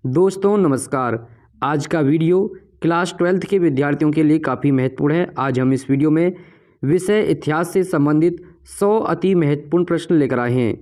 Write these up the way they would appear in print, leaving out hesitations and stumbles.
दोस्तों नमस्कार। आज का वीडियो क्लास 12th के विद्यार्थियों के लिए काफ़ी महत्वपूर्ण है। आज हम इस वीडियो में विषय इतिहास से संबंधित 100 अति महत्वपूर्ण प्रश्न लेकर आए हैं।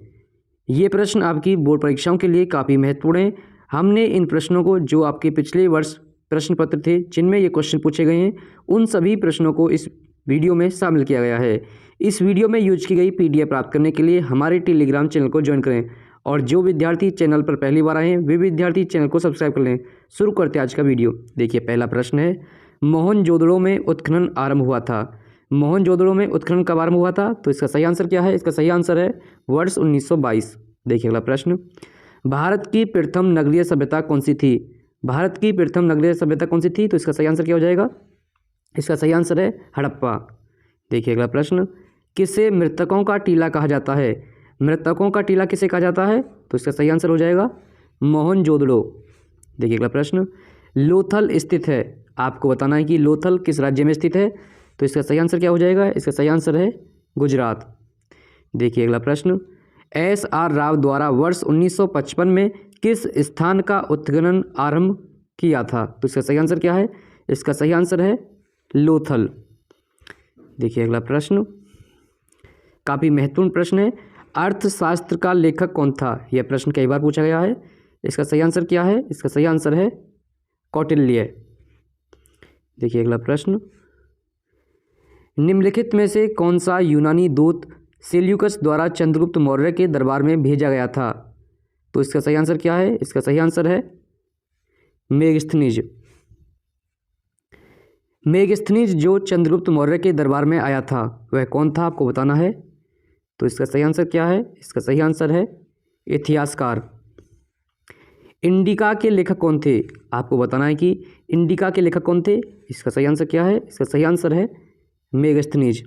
ये प्रश्न आपकी बोर्ड परीक्षाओं के लिए काफ़ी महत्वपूर्ण हैं। हमने इन प्रश्नों को, जो आपके पिछले वर्ष प्रश्न पत्र थे जिनमें ये क्वेश्चन पूछे गए हैं, उन सभी प्रश्नों को इस वीडियो में शामिल किया गया है। इस वीडियो में यूज की गई PDF प्राप्त करने के लिए हमारे टेलीग्राम चैनल को ज्वाइन करें और जो विद्यार्थी चैनल पर पहली बार आए हैं वे विद्यार्थी चैनल को सब्सक्राइब कर लें। शुरू करते हैं आज का वीडियो। देखिए, पहला प्रश्न है, मोहनजोदड़ो में उत्खनन आरंभ हुआ था। मोहनजोदड़ो में उत्खनन कब आरंभ हुआ था? तो इसका सही आंसर क्या है? इसका सही आंसर है वर्ष 1922। देखिए अगला प्रश्न, भारत की प्रथम नगरीय सभ्यता कौन सी थी? भारत की प्रथम नगरीय सभ्यता कौन सी थी? तो इसका सही आंसर क्या हो जाएगा? इसका सही आंसर है हड़प्पा। देखिए अगला प्रश्न, किसे मृतकों का टीला कहा जाता है? मृतकों का टीला किसे कहा जाता है? तो इसका सही आंसर हो जाएगा मोहनजोदड़ो। देखिए अगला प्रश्न, लोथल स्थित है। आपको बताना है कि लोथल किस राज्य में स्थित है। तो इसका सही आंसर क्या हो जाएगा? इसका सही आंसर है गुजरात। देखिए अगला प्रश्न, SR राव द्वारा वर्ष 1955 में किस स्थान का उत्खनन आरंभ किया था? तो इसका सही आंसर क्या है? इसका सही आंसर है लोथल। देखिए अगला प्रश्न, काफ़ी महत्वपूर्ण प्रश्न है, अर्थशास्त्र का लेखक कौन था? यह प्रश्न कई बार पूछा गया है। इसका सही आंसर क्या है? इसका सही आंसर है कौटिल्य। देखिए अगला प्रश्न, निम्नलिखित में से कौन सा यूनानी दूत सेल्यूकस द्वारा चंद्रगुप्त मौर्य के दरबार में भेजा गया था? तो इसका सही आंसर क्या है? इसका सही आंसर है मेगस्थनीज। मेगस्थनीज जो चंद्रगुप्त मौर्य के दरबार में आया था वह कौन था? आपको बताना है। तो इसका सही आंसर क्या है? इसका सही आंसर है इतिहासकार। इंडिका के लेखक कौन थे? आपको बताना है कि इंडिका के लेखक कौन थे। इसका सही आंसर क्या है? इसका सही आंसर है मेगस्थनीज।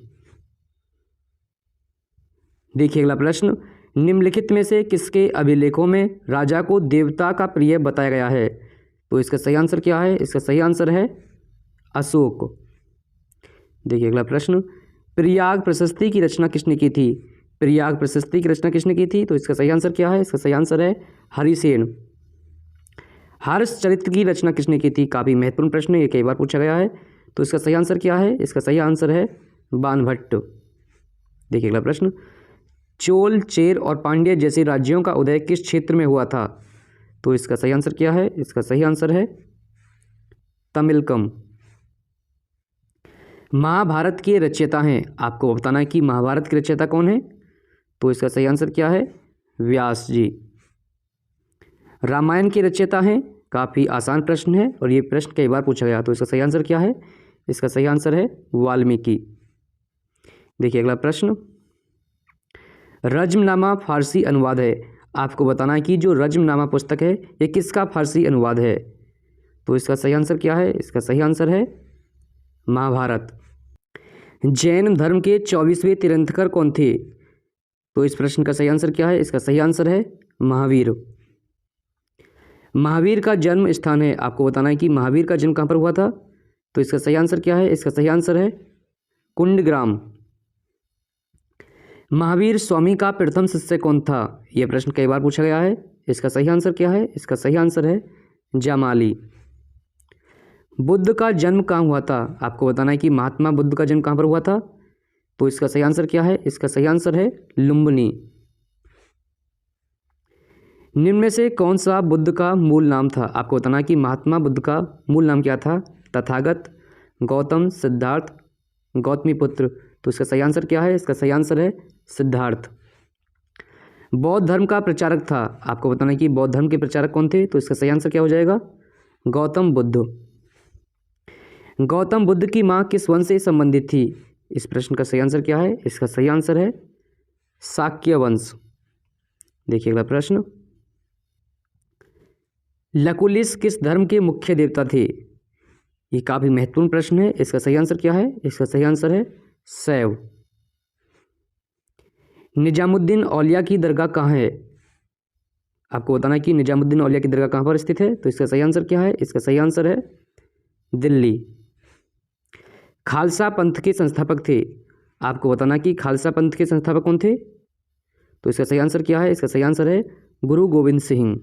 देखिए अगला प्रश्न, निम्नलिखित में से किसके अभिलेखों में राजा को देवता का प्रिय बताया गया है? तो इसका सही आंसर क्या है? इसका सही आंसर है अशोक। देखिए अगला प्रश्न, प्रयाग प्रशस्ति की रचना किसने की थी? प्रयाग प्रशस्ति की रचना किसने की थी? तो इसका सही आंसर क्या है? इसका सही आंसर है हरिसेन। हर्षचरित्र की रचना किसने की थी? काफ़ी महत्वपूर्ण प्रश्न है, ये कई बार पूछा गया है। तो इसका सही आंसर क्या है? इसका सही आंसर है बाणभट्ट। देखिए अगला प्रश्न, चोल, चेर और पांड्य जैसे राज्यों का उदय किस क्षेत्र में हुआ था? तो इसका सही आंसर क्या है? इसका सही आंसर है तमिलकम। महाभारत के रचयिता हैं। आपको बताना है कि महाभारत के रचयिता कौन है? तो इसका सही आंसर क्या है? व्यास जी। रामायण के रचयिता हैं। काफ़ी आसान प्रश्न है और ये प्रश्न कई बार पूछा गया। तो इसका सही आंसर क्या है? इसका सही आंसर है वाल्मीकि। देखिए अगला प्रश्न, रज्मनामा फारसी अनुवाद है। आपको बताना है कि जो रज्मनामा पुस्तक है ये किसका फारसी अनुवाद है? तो इसका सही आंसर क्या है? इसका सही आंसर है महाभारत। जैन धर्म के 24वें तीर्थंकर कौन थे? तो इस प्रश्न का सही आंसर क्या है? इसका सही आंसर है महावीर। महावीर का जन्म स्थान है। आपको बताना है कि महावीर का जन्म कहाँ पर हुआ था। तो इसका सही आंसर क्या है? इसका सही आंसर है कुंडग्राम। महावीर स्वामी का प्रथम शिष्य कौन था? यह प्रश्न कई बार पूछा गया है। इसका सही आंसर क्या है? इसका सही आंसर है जामाली। बुद्ध का जन्म कहाँ हुआ था? आपको बताना है कि महात्मा बुद्ध का जन्म कहाँ पर हुआ था। तो इसका सही आंसर क्या है? इसका सही आंसर है लुम्बिनी। निम्न में से कौन सा बुद्ध का मूल नाम था? आपको बताना है कि महात्मा बुद्ध का मूल नाम क्या था। तथागत, गौतम, सिद्धार्थ, गौतमीपुत्र। तो इसका सही आंसर क्या है? इसका सही आंसर है सिद्धार्थ। बौद्ध धर्म का प्रचारक था। आपको बताना है कि बौद्ध धर्म के प्रचारक कौन थे। तो इसका सही आंसर क्या हो जाएगा? गौतम बुद्ध। गौतम बुद्ध की माँ किस वंश से संबंधित थी? इस प्रश्न का सही आंसर क्या है? इसका सही आंसर है शाक्य वंश। देखिए अगला प्रश्न, लकुलिस किस धर्म के मुख्य देवता थे? ये काफ़ी महत्वपूर्ण प्रश्न है। इसका सही आंसर क्या है? इसका सही आंसर है शैव। निजामुद्दीन औलिया की दरगाह कहाँ है? आपको बताना है कि निजामुद्दीन औलिया की दरगाह कहाँ पर स्थित है। तो इसका सही आंसर क्या है? इसका सही आंसर है दिल्ली। खालसा पंथ के संस्थापक थे। आपको बताना कि खालसा पंथ के संस्थापक कौन थे। तो इसका सही आंसर क्या है? इसका सही आंसर है गुरु गोविंद सिंह।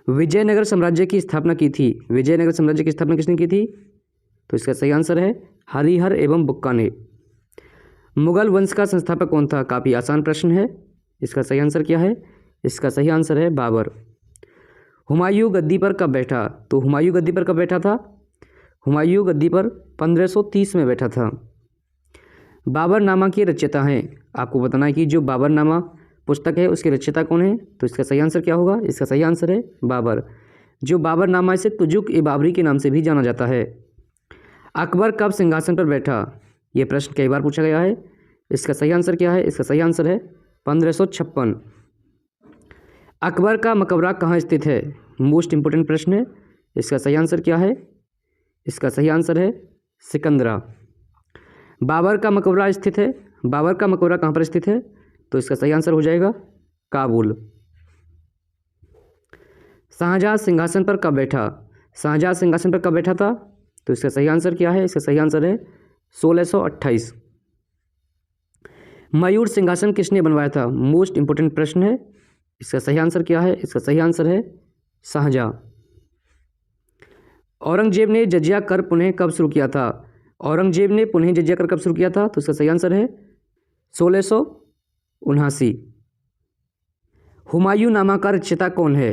विजयनगर साम्राज्य की स्थापना की थी? विजयनगर साम्राज्य की स्थापना किसने की थी? तो इसका सही आंसर है हरिहर एवं बुक्का ने। मुगल वंश का संस्थापक कौन था? काफ़ी आसान प्रश्न है। इसका सही आंसर क्या है? इसका सही आंसर है बाबर। हुमायूं गद्दी पर कब बैठा? तो हुमायूं गद्दी पर कब बैठा था? हुमायूं गद्दी पर 1530 में बैठा था। बाबरनामा के रचयिता हैं? आपको बताना है कि जो बाबरनामा पुस्तक है उसके रचयिता कौन है? तो इसका सही आंसर क्या होगा? इसका सही आंसर है बाबर। जो बाबरनामा इसे तुजुक-ए-बाबरी के नाम से भी जाना जाता है। अकबर कब सिंहासन पर बैठा? ये प्रश्न कई बार पूछा गया है। इसका सही आंसर क्या है? इसका सही आंसर है 1556। अकबर का मकबरा कहाँ स्थित है? मोस्ट इंपोर्टेंट प्रश्न है। इसका सही आंसर क्या है? इसका सही आंसर है सिकंदरा। बाबर का मकबरा स्थित है, बाबर का मकबरा कहाँ पर स्थित है? तो इसका सही आंसर हो जाएगा काबुल। शाहजहां सिंहासन पर कब बैठा? शाहजहां सिंहासन पर कब बैठा था? तो इसका सही आंसर क्या है? इसका सही आंसर है 1628। मयूर सिंहासन किसने बनवाया था? मोस्ट इंपोर्टेंट प्रश्न है। इसका सही आंसर क्या है? इसका सही आंसर है शाहजहां। औरंगजेब ने जजिया कर पुनः कब शुरू किया था? औरंगजेब ने पुनः जजिया कर कब शुरू किया था? तो इसका सही आंसर है 1679। हुमायूं नामा का रचयिता कौन है?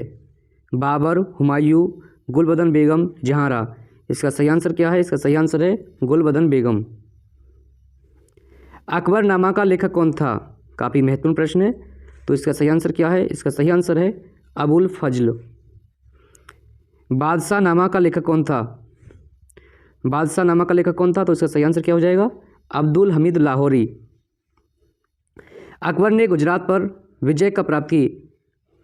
बाबर, हुमायूं, गुलबदन बेगम, जहांरा। इसका सही आंसर क्या है? इसका सही आंसर है गुलबदन बेगम। अकबरनामा का लेखक कौन था? काफ़ी महत्वपूर्ण प्रश्न है। तो इसका सही आंसर क्या है? इसका सही आंसर है अबुल फजल। बादशाह नामा का लेखक कौन था? बादशाह नामा का लेखक कौन था? तो इसका सही आंसर क्या हो जाएगा? अब्दुल हमीद लाहौरी। अकबर ने गुजरात पर विजय कब प्राप्त की?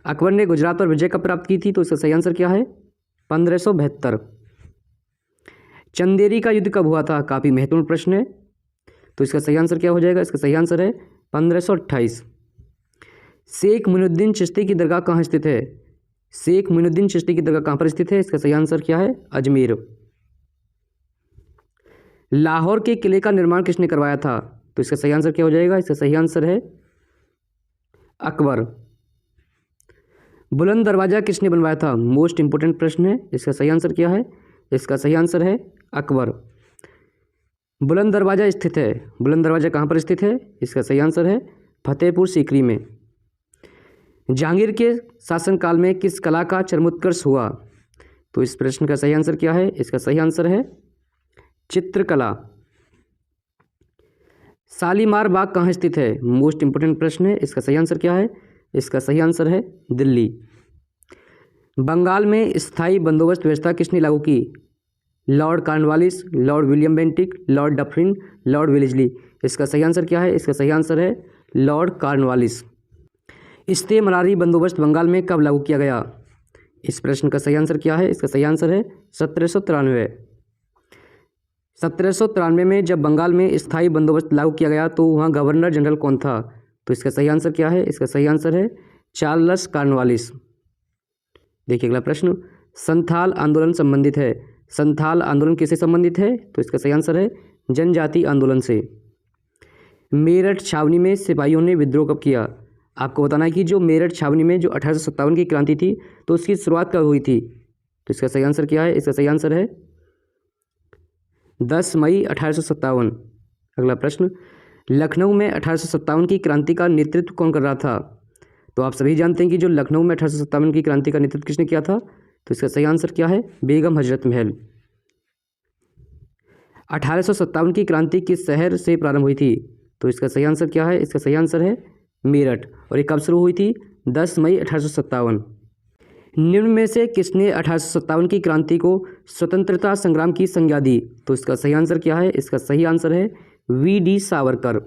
अकबर ने गुजरात पर विजय कब प्राप्त की थी? तो इसका सही आंसर क्या है? 1572। चंदेरी का युद्ध कब हुआ था? काफ़ी महत्वपूर्ण प्रश्न है। तो इसका सही आंसर क्या हो जाएगा? इसका सही आंसर है 1528। शेख मुइनुद्दीन चिश्ती की दरगाह कहाँ स्थित है? शेख मुइनुद्दीन चिश्ती की दरगाह कहाँ पर स्थित है? इसका सही आंसर क्या है? अजमेर। लाहौर के किले का निर्माण किसने करवाया था? तो इसका सही आंसर क्या हो जाएगा? इसका सही आंसर है अकबर। बुलंद दरवाज़ा किसने बनवाया था? मोस्ट इंपोर्टेंट प्रश्न है। इसका सही आंसर क्या है? इसका सही आंसर है अकबर। बुलंद दरवाज़ा स्थित है, बुलंद दरवाज़ा कहाँ पर स्थित है? इसका सही आंसर है फतेहपुर सीकरी में। जहांगीर के शासनकाल में किस कला का चरमोत्कर्ष हुआ? तो इस प्रश्न का सही आंसर क्या है? इसका सही आंसर है चित्रकला। शालीमार बाग कहाँ स्थित है? मोस्ट इंपोर्टेंट प्रश्न है। इसका सही आंसर क्या है? इसका सही आंसर है दिल्ली। बंगाल में स्थायी बंदोबस्त व्यवस्था किसने लागू की? Lord Cornwallis, Lord William Bentinck, Lord Dufferin, Lord Wellesley. इसका सही आंसर क्या है? इसका सही आंसर है लॉर्ड कॉर्नवालिस। इस्तेमरारी बंदोबस्त बंगाल में कब लागू किया गया? इस प्रश्न का सही आंसर क्या है? इसका सही आंसर है 1793। 1793 में जब बंगाल में स्थायी बंदोबस्त लागू किया गया तो वहाँ गवर्नर जनरल कौन था? तो इसका सही आंसर क्या है? इसका सही आंसर है चार्ल्स कॉर्नवालिस। देखिए अगला प्रश्न, संथाल आंदोलन संबंधित है। संथाल आंदोलन किससे संबंधित है? तो इसका सही आंसर है जनजाति आंदोलन से। मेरठ छावनी में सिपाहियों ने विद्रोह कब किया? आपको बताना है कि जो मेरठ छावनी में जो 1857 की क्रांति थी तो उसकी शुरुआत कब हुई थी? तो इसका सही आंसर क्या है? इसका सही आंसर है 10 मई 1857। अगला प्रश्न, लखनऊ में 1857 की क्रांति का नेतृत्व कौन कर रहा था? तो आप सभी जानते हैं कि जो लखनऊ में 1857 की क्रांति का नेतृत्व किसने किया था? तो इसका सही आंसर क्या है? बेगम हजरत महल। 1857 की क्रांति किस शहर से प्रारंभ हुई थी? तो इसका सही आंसर क्या है? इसका सही आंसर है मेरठ। और ये कब शुरू हुई थी? 10 मई 1857। निम्न में से किसने 1857 की क्रांति को स्वतंत्रता संग्राम की संज्ञा दी? तो इसका सही आंसर क्या है? इसका सही आंसर है वी.डी. सावरकर।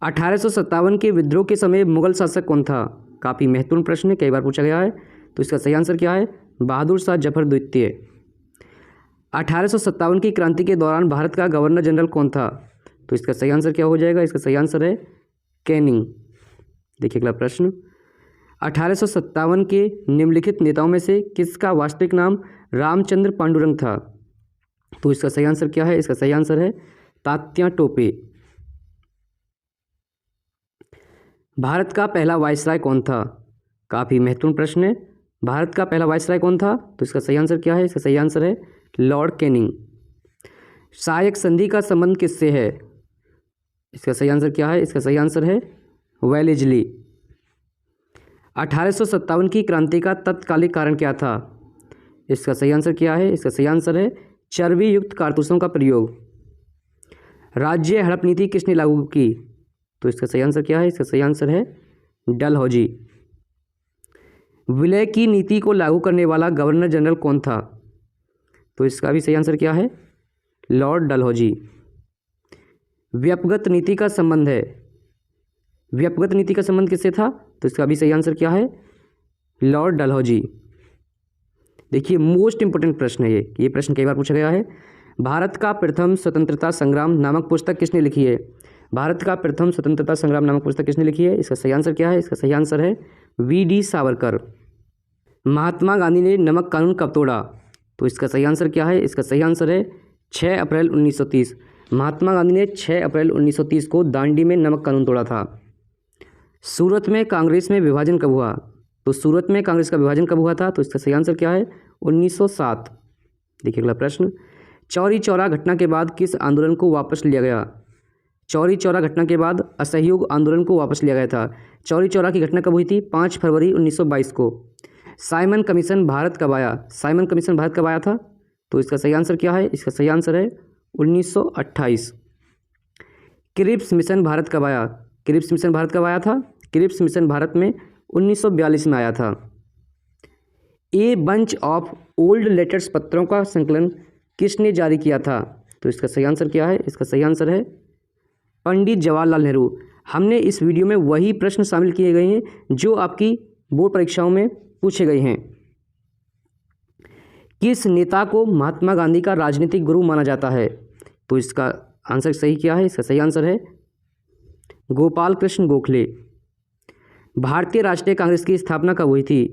1857 के विद्रोह के समय मुगल शासक कौन था? काफ़ी महत्वपूर्ण प्रश्न है, कई बार पूछा गया है। तो इसका सही आंसर क्या है? बहादुर शाह जफर द्वितीय। 1857 की क्रांति के दौरान भारत का गवर्नर जनरल कौन था? तो इसका सही आंसर क्या हो जाएगा? इसका सही आंसर है कैनिंग। देखिए अगला प्रश्न, 1857 के निम्नलिखित नेताओं में से किसका वास्तविक नाम रामचंद्र पांडुरंग था? तो इसका सही आंसर क्या है? इसका सही आंसर है तात्या टोपे। भारत का पहला वायसराय कौन था? काफ़ी महत्वपूर्ण प्रश्न है। भारत का पहला वायसराय कौन था? तो इसका सही आंसर क्या है? इसका सही आंसर है लॉर्ड कैनिंग। सहायक संधि का संबंध किससे है? इसका सही आंसर क्या है? इसका सही आंसर है वेलेजली। 1857 की क्रांति का तत्कालिक कारण क्या था? इसका सही आंसर क्या है? इसका सही आंसर है चर्बी युक्त कारतूसों का प्रयोग। राज्य हड़प नीति किसने लागू की? तो इसका सही आंसर क्या है? इसका सही आंसर है डलहौजी। विलय की नीति को लागू करने वाला गवर्नर जनरल कौन था? तो इसका भी सही आंसर क्या है? लॉर्ड डलहौजी। व्यक्तिगत नीति का संबंध है, व्यक्तिगत नीति का संबंध किससे था? तो इसका भी सही आंसर क्या है? लॉर्ड डलहौजी। देखिए मोस्ट इंपोर्टेंट प्रश्न है ये प्रश्न कई बार पूछा गया है। भारत का प्रथम स्वतंत्रता संग्राम नामक पुस्तक किसने लिखी है? भारत का प्रथम स्वतंत्रता संग्राम नामक पुस्तक किसने लिखी है? इसका सही आंसर क्या है? इसका सही आंसर है वी.डी. सावरकर। महात्मा गांधी ने नमक कानून कब तोड़ा? तो इसका सही आंसर क्या है? इसका सही आंसर है 6 अप्रैल 1930। महात्मा गांधी ने 6 अप्रैल 1930 को दांडी में नमक कानून तोड़ा था। सूरत में कांग्रेस में विभाजन कब हुआ? तो सूरत में कांग्रेस का विभाजन कब हुआ था? तो इसका सही आंसर क्या है? 1907। देखिए अगला प्रश्न, चौरी चौरा घटना के बाद किस आंदोलन को वापस लिया गया? चौरी चौरा घटना के बाद असहयोग आंदोलन को वापस लिया गया था। चौरी चौरा की घटना कब हुई थी? 5 फरवरी 1922 को। साइमन कमीशन भारत कब आया? साइमन कमीशन भारत कब आया था? तो इसका सही आंसर क्या है? इसका सही आंसर है 1928। क्रिप्स मिशन भारत कब आया? क्रिप्स मिशन भारत कब आया था? क्रिप्स मिशन भारत में 1942 में आया था। A bunch of old letters पत्रों का संकलन किसने जारी किया था? तो इसका सही आंसर क्या है? इसका सही आंसर है पंडित जवाहरलाल नेहरू। हमने इस वीडियो में वही प्रश्न शामिल किए गए हैं जो आपकी बोर्ड परीक्षाओं में पूछे गए हैं। किस नेता को महात्मा गांधी का राजनीतिक गुरु माना जाता है? तो इसका आंसर सही क्या है? इसका सही आंसर है गोपाल कृष्ण गोखले। भारतीय राष्ट्रीय कांग्रेस की स्थापना कब हुई थी?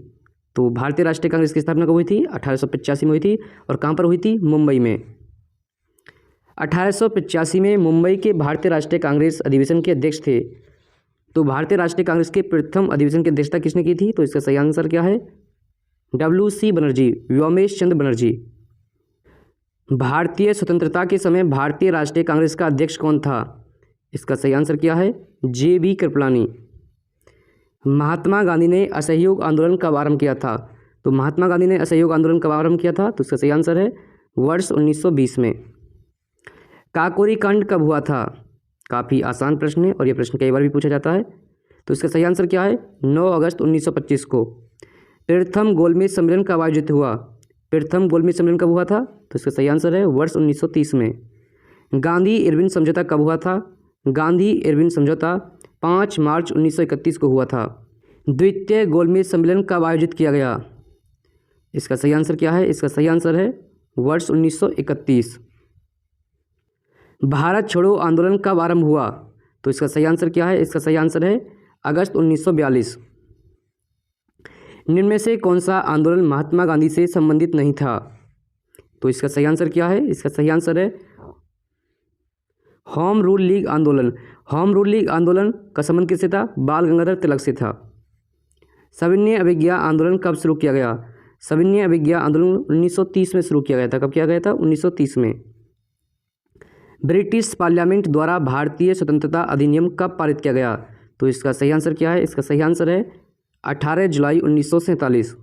तो भारतीय राष्ट्रीय कांग्रेस की स्थापना कब हुई थी? 1885 में हुई थी। और कहाँ पर हुई थी? मुंबई में। 1885 में मुंबई के भारतीय राष्ट्रीय कांग्रेस अधिवेशन के अध्यक्ष थे। तो भारतीय राष्ट्रीय कांग्रेस के प्रथम अधिवेशन की अध्यक्षता किसने की थी? तो इसका सही आंसर क्या है? W.C. बनर्जी, व्योमेश चंद्र बनर्जी। भारतीय स्वतंत्रता के समय भारतीय राष्ट्रीय कांग्रेस का अध्यक्ष कौन था? इसका सही आंसर क्या है? J.B. कृपलानी। महात्मा गांधी ने असहयोग आंदोलन कब आरंभ किया था? तो महात्मा गांधी ने असहयोग आंदोलन कब आरंभ किया था? तो इसका सही आंसर है वर्ष 1920 में। काकोरी कांड कब हुआ था? काफ़ी आसान प्रश्न है और यह प्रश्न कई बार भी पूछा जाता है। तो इसका सही आंसर क्या है? 9 अगस्त 1925 को। प्रथम गोलमेज सम्मेलन कब आयोजित हुआ? प्रथम गोलमेज सम्मेलन कब हुआ था? तो इसका सही आंसर है वर्ष 1930 में। गांधी इरविन समझौता कब हुआ था? गांधी इरविन समझौता 5 मार्च 1931 को हुआ था। द्वितीय गोलमेज सम्मेलन कब आयोजित किया गया? इसका सही आंसर क्या है? इसका सही आंसर है वर्ष 1931। भारत छोड़ो आंदोलन कब आरंभ हुआ? तो इसका सही आंसर क्या है? इसका सही आंसर है अगस्त 1942। निम्न में से कौन सा आंदोलन महात्मा गांधी से संबंधित नहीं था? तो इसका सही आंसर क्या है? इसका सही आंसर है होम रूल लीग आंदोलन। होम रूल लीग आंदोलन का संबंध किससे था? बाल गंगाधर तिलक से था। सविनय अवज्ञा आंदोलन कब शुरू किया गया? सविनय अवज्ञा आंदोलन 1930 में शुरू किया गया था। कब किया गया था? 1930 में। ब्रिटिश पार्लियामेंट द्वारा भारतीय स्वतंत्रता अधिनियम कब पारित किया गया? तो इसका सही आंसर क्या है? इसका सही आंसर है 18 जुलाई 1947।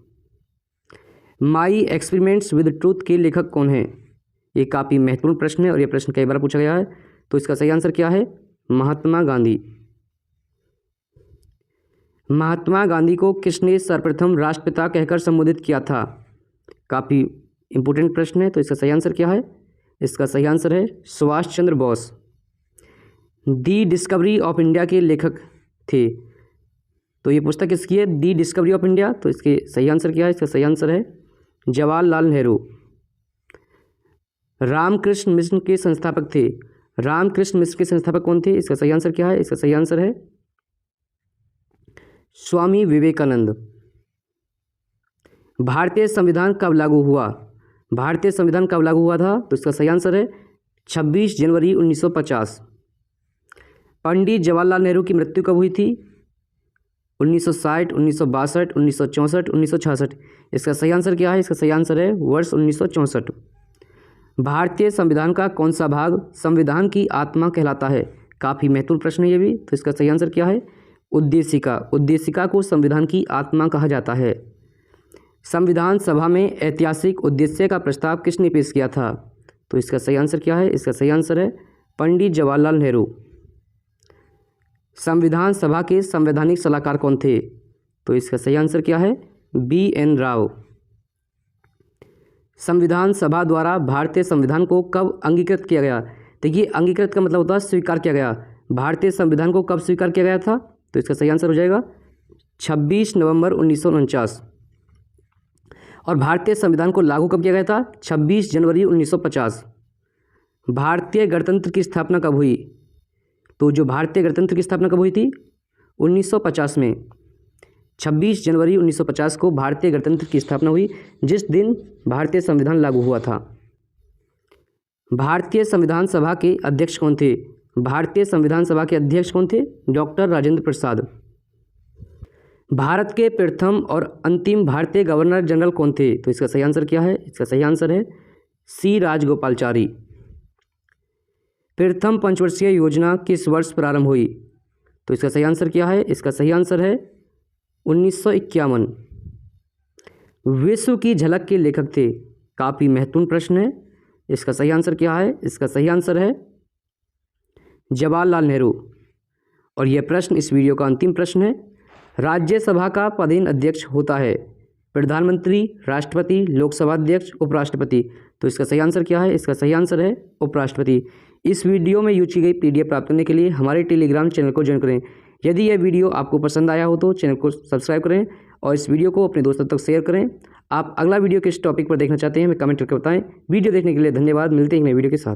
माई एक्सपेरिमेंट्स विद ट्रूथ के लेखक कौन है? ये काफ़ी महत्वपूर्ण प्रश्न है और यह प्रश्न कई बार पूछा गया है। तो इसका सही आंसर क्या है? महात्मा गांधी। महात्मा गांधी को किसने सर्वप्रथम राष्ट्रपिता कहकर संबोधित किया था? काफ़ी इंपॉर्टेंट प्रश्न है। तो इसका सही आंसर क्या है? इसका सही आंसर है सुभाष चंद्र बोस। दी डिस्कवरी ऑफ इंडिया के लेखक थे। तो ये पुस्तक किसकी है? दी डिस्कवरी ऑफ इंडिया। तो इसके सही आंसर क्या है? इसका सही आंसर है जवाहरलाल नेहरू। रामकृष्ण मिशन के संस्थापक थे। रामकृष्ण मिशन के संस्थापक कौन थे? इसका सही आंसर क्या है? इसका सही आंसर है स्वामी विवेकानंद। भारतीय संविधान कब लागू हुआ? भारतीय संविधान कब लागू हुआ था? तो इसका सही आंसर है 26 जनवरी 1950। पंडित जवाहरलाल नेहरू की मृत्यु कब हुई थी? 1960, 1962, 1964, 1966। इसका सही आंसर क्या है? इसका सही आंसर है वर्ष 1964। भारतीय संविधान का कौन सा भाग संविधान की आत्मा कहलाता है? काफ़ी महत्वपूर्ण प्रश्न है ये भी। तो इसका सही आंसर क्या है? उद्देशिका। उद्देशिका को संविधान की आत्मा कहा जाता है। संविधान सभा में ऐतिहासिक उद्देश्य का प्रस्ताव किसने पेश किया था? तो इसका सही आंसर क्या है? इसका सही आंसर है पंडित जवाहरलाल नेहरू। संविधान सभा के संवैधानिक सलाहकार कौन थे? तो इसका सही आंसर क्या है? BN राव। संविधान सभा द्वारा भारतीय संविधान को कब अंगीकृत किया गया? देखिए, अंगीकृत का मतलब होता है स्वीकार किया गया। भारतीय संविधान को कब स्वीकार किया गया था? तो इसका सही आंसर हो जाएगा 26 नवंबर 1949। और भारतीय संविधान को लागू कब किया गया था? 26 जनवरी 1950। भारतीय गणतंत्र की स्थापना कब हुई? तो जो भारतीय गणतंत्र की स्थापना कब हुई थी? 1950 में। 26 जनवरी 1950 को भारतीय गणतंत्र की स्थापना हुई, जिस दिन भारतीय संविधान लागू हुआ था। भारतीय संविधान सभा के अध्यक्ष कौन थे? भारतीय संविधान सभा के अध्यक्ष कौन थे? डॉक्टर राजेंद्र प्रसाद। भारत के प्रथम और अंतिम भारतीय गवर्नर जनरल कौन थे? तो इसका सही आंसर क्या है? इसका सही आंसर है C राजगोपालचारी। प्रथम पंचवर्षीय योजना किस वर्ष प्रारंभ हुई? तो इसका सही आंसर क्या है? इसका सही आंसर है 1951। विश्व की झलक के लेखक थे? काफ़ी महत्वपूर्ण प्रश्न है। इसका सही आंसर क्या है? इसका सही आंसर है जवाहरलाल नेहरू। और यह प्रश्न इस वीडियो का अंतिम प्रश्न है। राज्यसभा का पदेन अध्यक्ष होता है प्रधानमंत्री, राष्ट्रपति, लोकसभा अध्यक्ष, उपराष्ट्रपति। तो इसका सही आंसर क्या है? इसका सही आंसर है उपराष्ट्रपति। इस वीडियो में यूज की गई PDF प्राप्त करने के लिए हमारे टेलीग्राम चैनल को ज्वाइन करें। यदि यह वीडियो आपको पसंद आया हो तो चैनल को सब्सक्राइब करें और इस वीडियो को अपने दोस्तों तक शेयर करें। आप अगला वीडियो किस टॉपिक पर देखना चाहते हैं हमें कमेंट करके बताएं। वीडियो देखने के लिए धन्यवाद। मिलते हैं नए वीडियो के साथ।